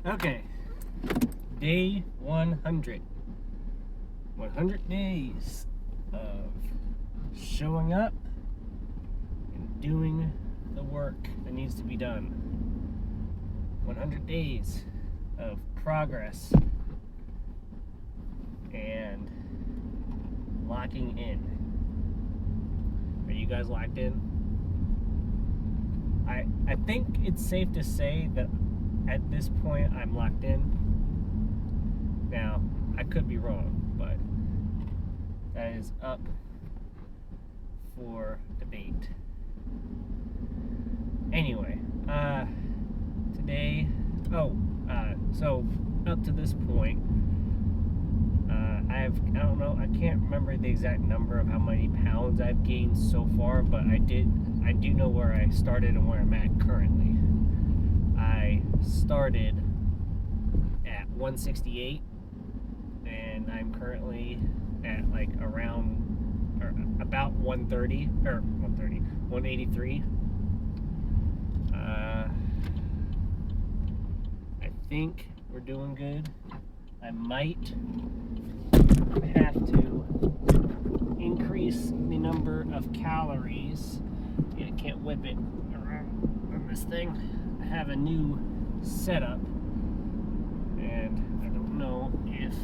Okay, day 100. 100 days of showing up and doing the work that needs to be done. 100 days of progress and locking in. Are you guys locked in? I think it's safe to say that at this point I'm locked in. Now, I could be wrong, but that is up for debate. Anyway, today, so up to this point, I don't know, I can't remember the exact number of how many pounds I've gained so far, but I do know where I started and where I'm at currently. I started at 168, and I'm currently at like around or about 183. I think we're doing good. I might have to increase the number of calories. Yeah, I can't whip it around on this thing. I have a new setup, and I don't know if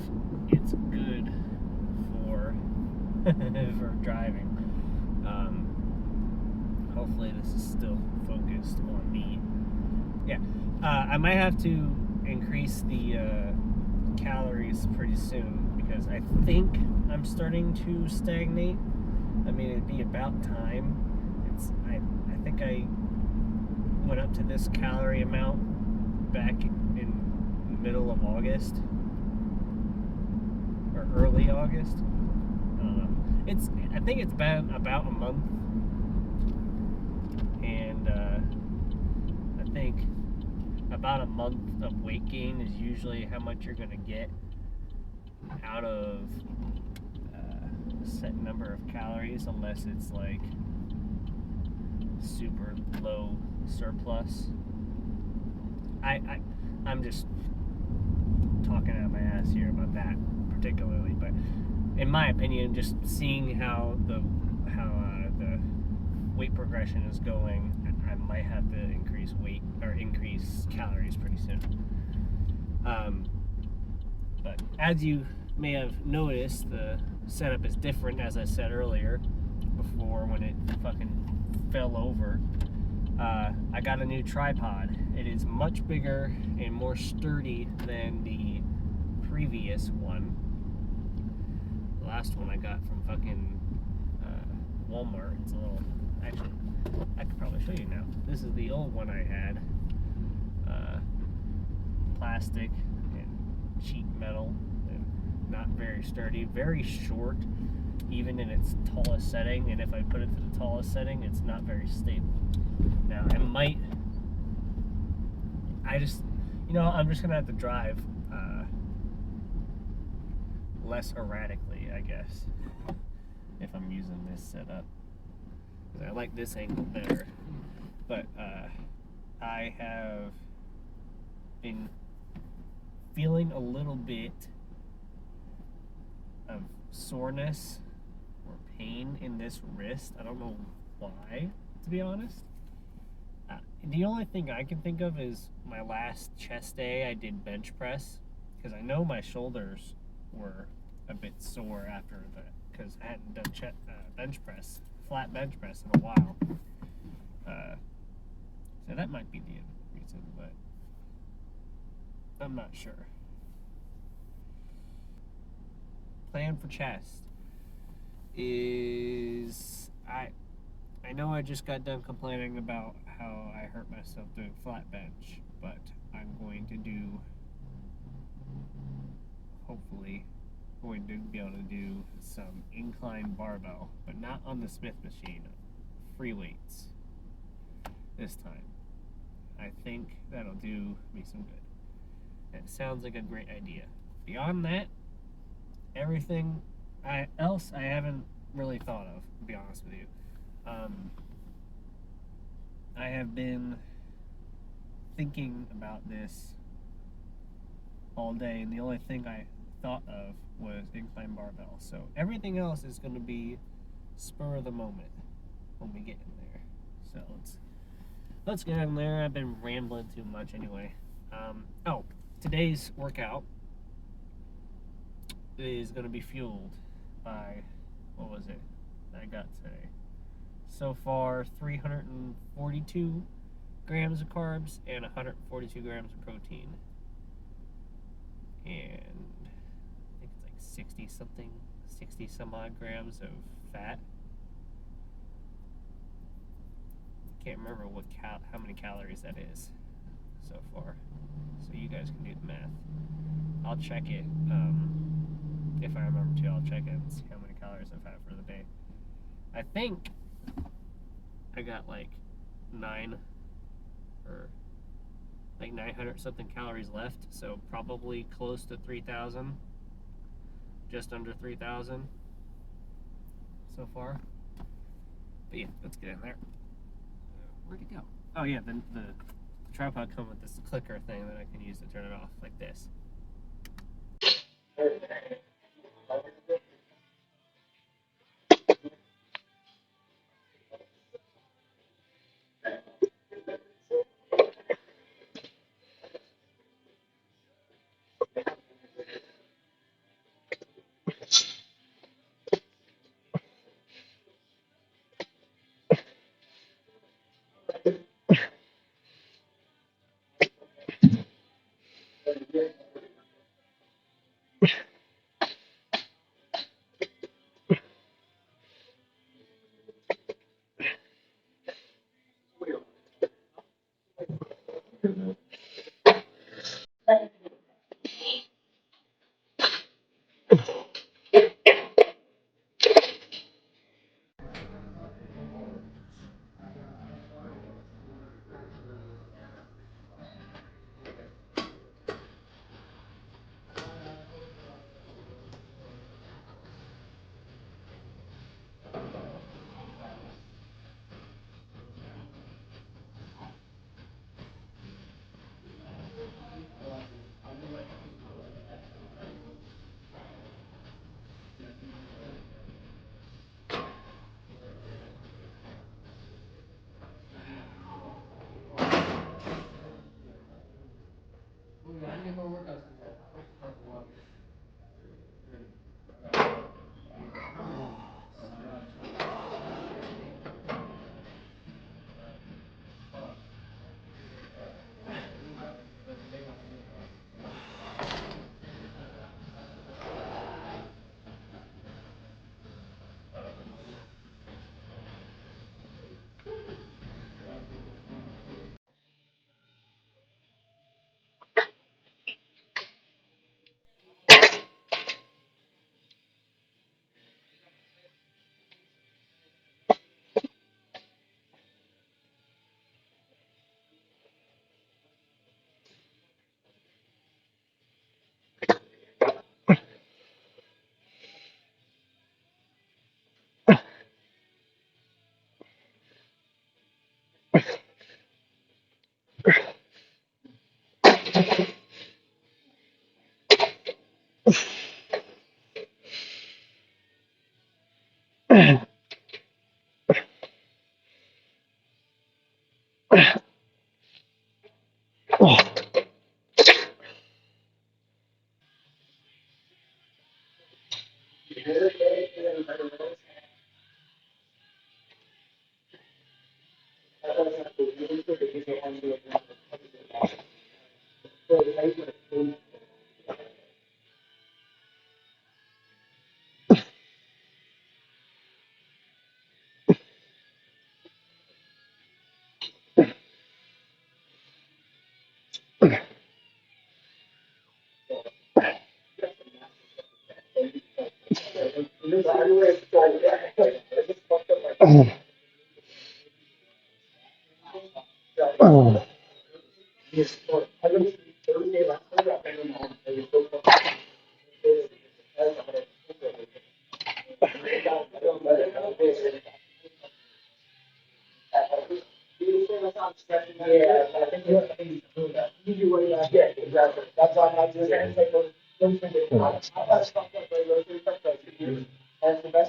it's good for for driving. Hopefully this is still focused on me. Yeah, I might have to increase the calories pretty soon because I think I'm starting to stagnate. I mean, it'd be about time. I think I went up to this calorie amount back in the middle of August or early August. I don't know. I think it's been about a month, and I think about a month of weight gain is usually how much you're going to get out of a set number of calories, unless it's like super low surplus. I'm just talking out of my ass here about that particularly, but in my opinion, just seeing how the weight progression is going, I might have to increase weight or increase calories pretty soon. But as you may have noticed, the setup is different, as I said earlier, before when it fucking fell over. I got a new tripod. It is much bigger and more sturdy than the previous one. The last one I got from fucking Walmart. It's a little, actually, I could probably show you now. This is the old one I had. Plastic and sheet metal, and not very sturdy, very short, even in its tallest setting, and if I put it to the tallest setting, it's not very stable. Now, I'm just gonna have to drive less erratically, I guess, if I'm using this setup. I like this angle better, but I have been feeling a little bit of soreness or pain in this wrist. I don't know why, to be honest. The only thing I can think of is my last chest day I did bench press, because I know my shoulders were a bit sore after that, because I hadn't done flat bench press in a while. So that might be the reason, but I'm not sure. Plan for chest is I know I just got done complaining about how I hurt myself doing flat bench, but I'm going to hopefully going to be able to do some incline barbell, but not on the Smith machine, free weights this time. I think that'll do me some good. It sounds like a great idea. Beyond that, everything else I haven't really thought of, to be honest with you. I have been thinking about this all day, and the only thing I thought of was incline barbell. So everything else is going to be spur of the moment when we get in there. So let's get in there. I've been rambling too much anyway. Today's workout is going to be fueled by, what was it I got today? So far, 342 grams of carbs and 142 grams of protein. And I think it's like 60 some odd grams of fat. Can't remember how many calories that is so far. So you guys can do the math. I'll check it. If I remember to, I'll check it and see how many calories I've had for the day. I think I got like 900 something calories left, so probably close to 3,000, just under 3,000 so far. But yeah, let's get in there. Where'd it go? Oh yeah, the tripod comes with this clicker thing that I can use to turn it off like this.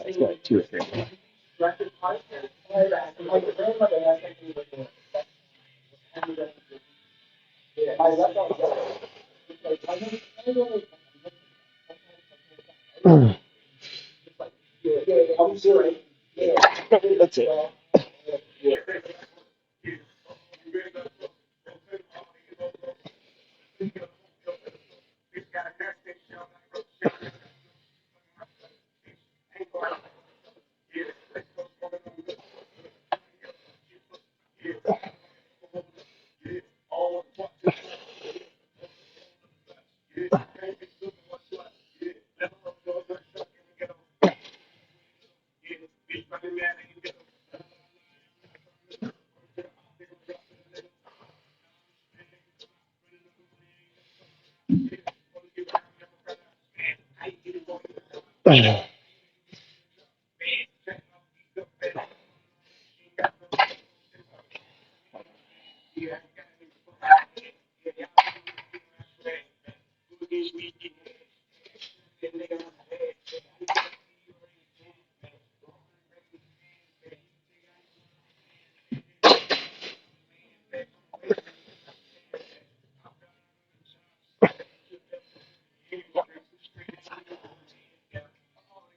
It's got 2 or 3. That's it.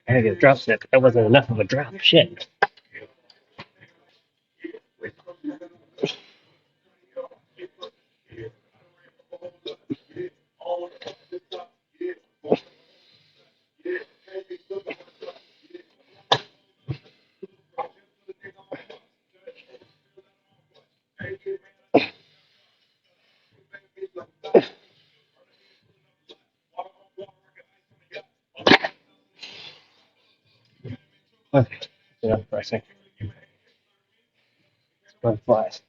I had to get a drop step. That wasn't enough of a drop. Shit. Okay. Enough pressing. One flies.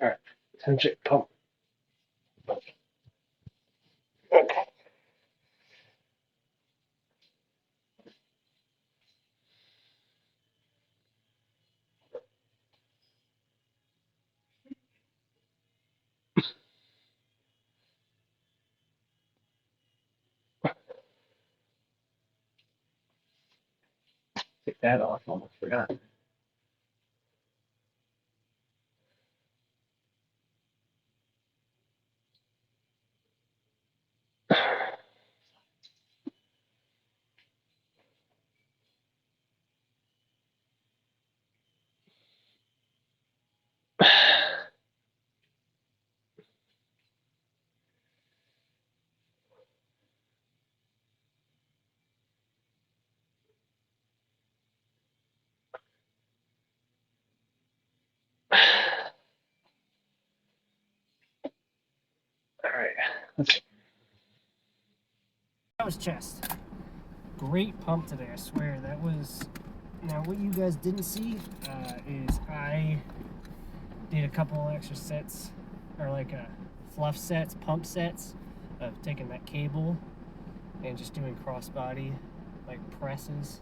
All right. Centric pump. Okay. Take that off. Almost forgot. That was chest. Great pump today, I swear. That was... Now, what you guys didn't see is I did a couple extra sets, or like fluff sets, pump sets, of taking that cable and just doing crossbody, like presses,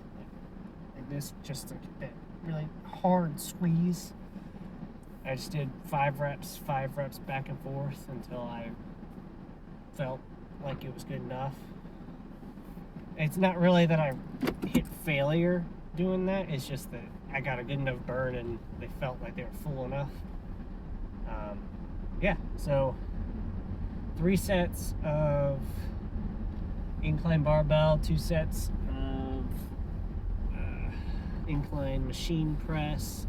like this, just like that really hard squeeze. I just did 5 reps back and forth until I felt like it was good enough. It's not really that I hit failure doing that, it's just that I got a good enough burn and they felt like they were full enough. Yeah, so 3 sets of incline barbell, 2 sets of incline machine press,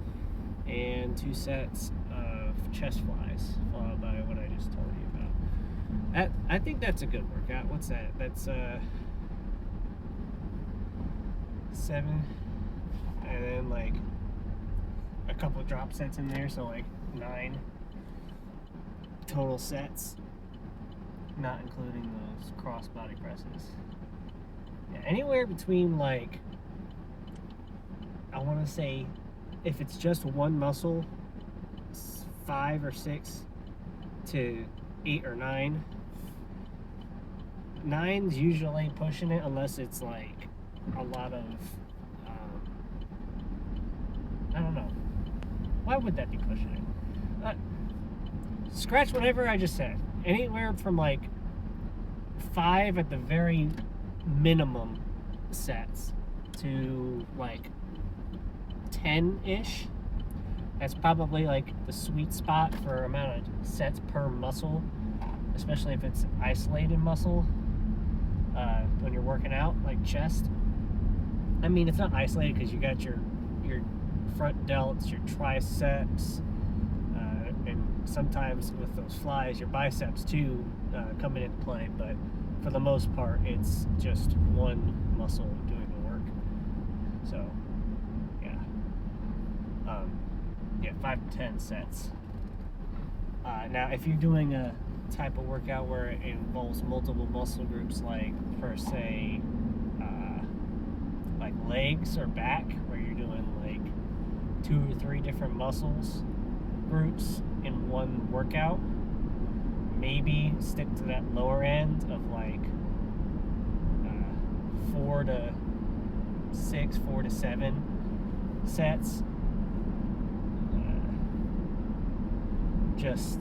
and 2 sets of chest flies, followed by what I just told you about. I think that's a good workout. What's that? That's 7, and then like a couple of drop sets in there, so like 9 total sets, not including those cross body presses. Yeah, anywhere between, like, I want to say, if it's just one muscle, 5 or 6 to 8 or 9. 9's usually pushing it, unless it's like a lot of I don't know. Why would that be pushing it? Scratch whatever I just said. Anywhere from like 5 at the very minimum sets to like 10-ish. That's probably like the sweet spot for amount of sets per muscle, especially if it's isolated muscle when you're working out, like chest. I mean, it's not isolated because you got your front delts, your triceps, and sometimes with those flies, your biceps too coming into play. But for the most part, it's just one muscle doing the work. So, yeah, 5 to 10 sets. Now, if you're doing a type of workout where it involves multiple muscle groups, like per se, like legs or back, where you're doing like 2 or 3 different muscles groups in one workout, maybe stick to that lower end of like 4 to 6, 4 to 7 sets. Just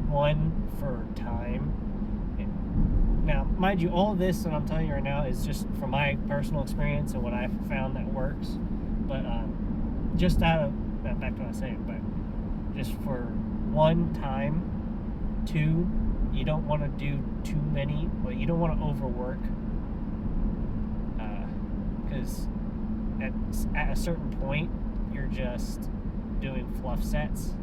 one for time. Now, mind you, all this that I'm telling you right now is just from my personal experience and what I've found that works. But just out of back to what I was saying, but just for 1 time, 2, you don't want to do too many. Well, you don't want to overwork, because at a certain point, you're just doing fluff sets,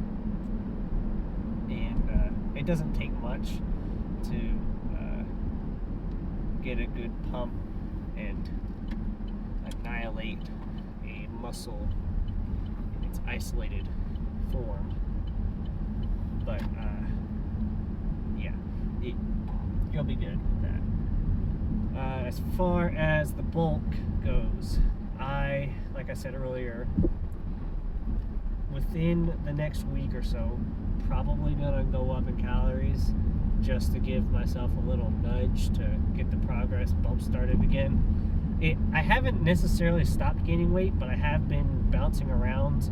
and it doesn't take much to get a good pump and annihilate a muscle in its isolated form. But yeah, you'll be good with that. As far as the bulk goes, like I said earlier, within the next week or so, probably gonna go up in calories just to give myself a little nudge to get the progress bump started again. I haven't necessarily stopped gaining weight, but I have been bouncing around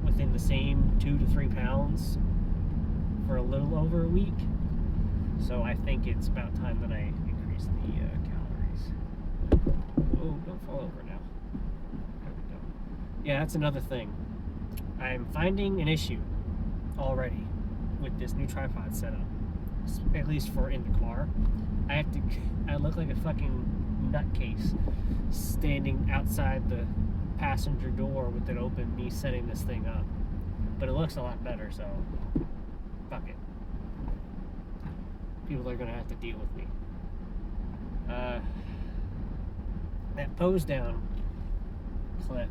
within the same 2 to 3 pounds for a little over a week. So I think it's about time that I increase the calories. Oh, don't fall over now. There we go. Yeah, that's another thing. I'm finding an issue already with this new tripod setup, at least for in the car. I look like a fucking nutcase standing outside the passenger door with it open, me setting this thing up. But it looks a lot better, so fuck it. People are gonna have to deal with me. That Poes down clip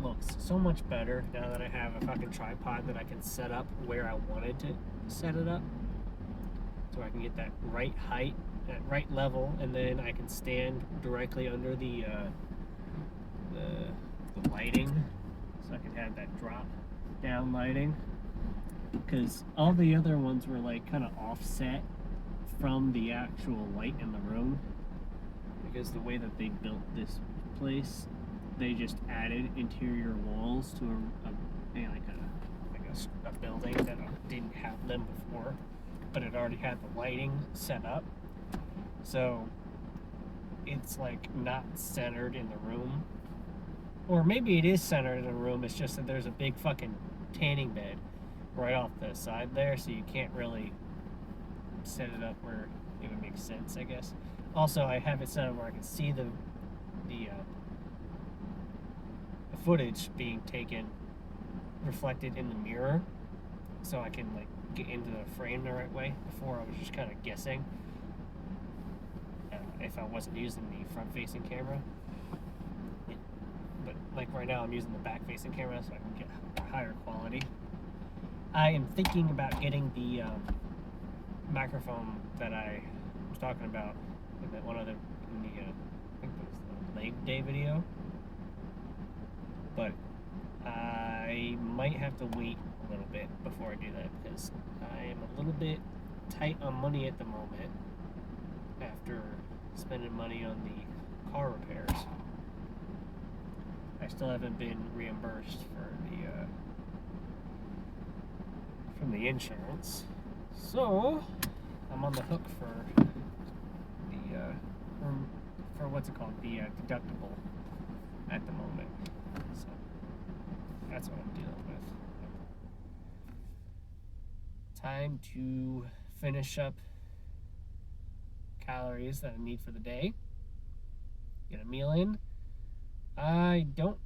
looks so much better now that I have a fucking tripod that I can set up where I wanted to set it up. so I can get that right height, that right level, and then I can stand directly under the lighting, so I can have that drop down lighting. Because all the other ones were like kind of offset from the actual light in the room. Because the way that they built this place, they just added interior walls to a building that didn't have them before, but it already had the lighting set up. So it's like not centered in the room. Or maybe it is centered in the room, it's just that there's a big fucking tanning bed right off the side there, so you can't really set it up where it would make sense, I guess. Also, I have it set up where I can see the footage being taken reflected in the mirror, so I can like get into the frame the right way. Before I was just kind of guessing if I wasn't using the front-facing camera. But like right now, I'm using the back-facing camera, so I can get higher quality. I am thinking about getting the microphone that I was talking about in that one other, I think it was the leg day video. But I might have to wait a little bit before I do that, because I am a little bit tight on money at the moment after spending money on the car repairs. I still haven't been reimbursed for the from the insurance, so I'm on the hook for the for what's it called, the deductible at the moment. So that's what I'm dealing with. Time to finish up calories that I need for the day. Get a meal in. I don't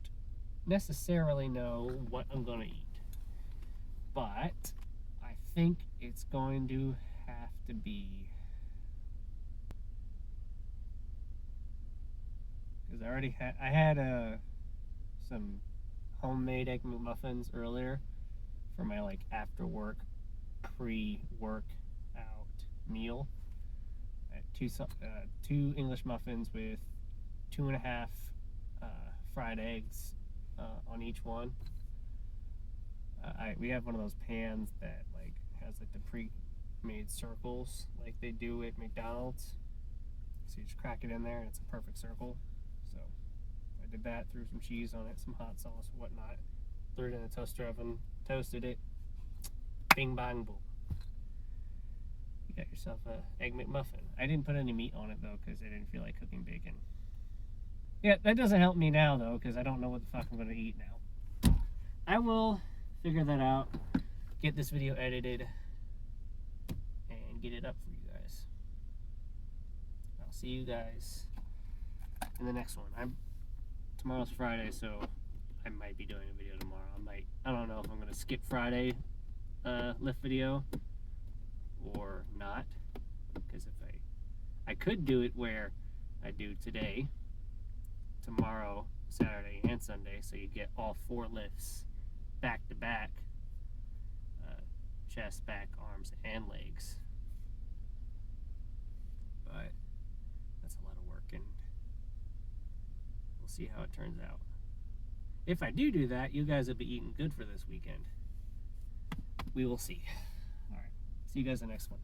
necessarily know what I'm going to eat, but I think it's going to have to be, because I had some homemade egg McMuffins earlier for my like after work pre-work out meal. I had two English muffins with 2.5 fried eggs on each one. We have one of those pans that like has like the pre-made circles like they do at McDonald's. So you just crack it in there and it's a perfect circle. So I did that, threw some cheese on it, some hot sauce, whatnot, threw it in the toaster oven, toasted it, bing bang boom. You got yourself a egg McMuffin. I didn't put any meat on it though, because I didn't feel like cooking bacon. Yeah, that doesn't help me now though, because I don't know what the fuck I'm going to eat now. I will figure that out, get this video edited, and get it up for you guys. I'll see you guys in the next one. Tomorrow's Friday, so I might be doing a video tomorrow. I don't know if I'm going to skip Friday lift video or not, because if I could do it where I do today, tomorrow, Saturday, and Sunday, so you get all 4 lifts back to back, chest, back, arms, and legs. But that's a lot of work, and we'll see how it turns out. If I do that, you guys will be eating good for this weekend. We will see. All right, see you guys in the next one.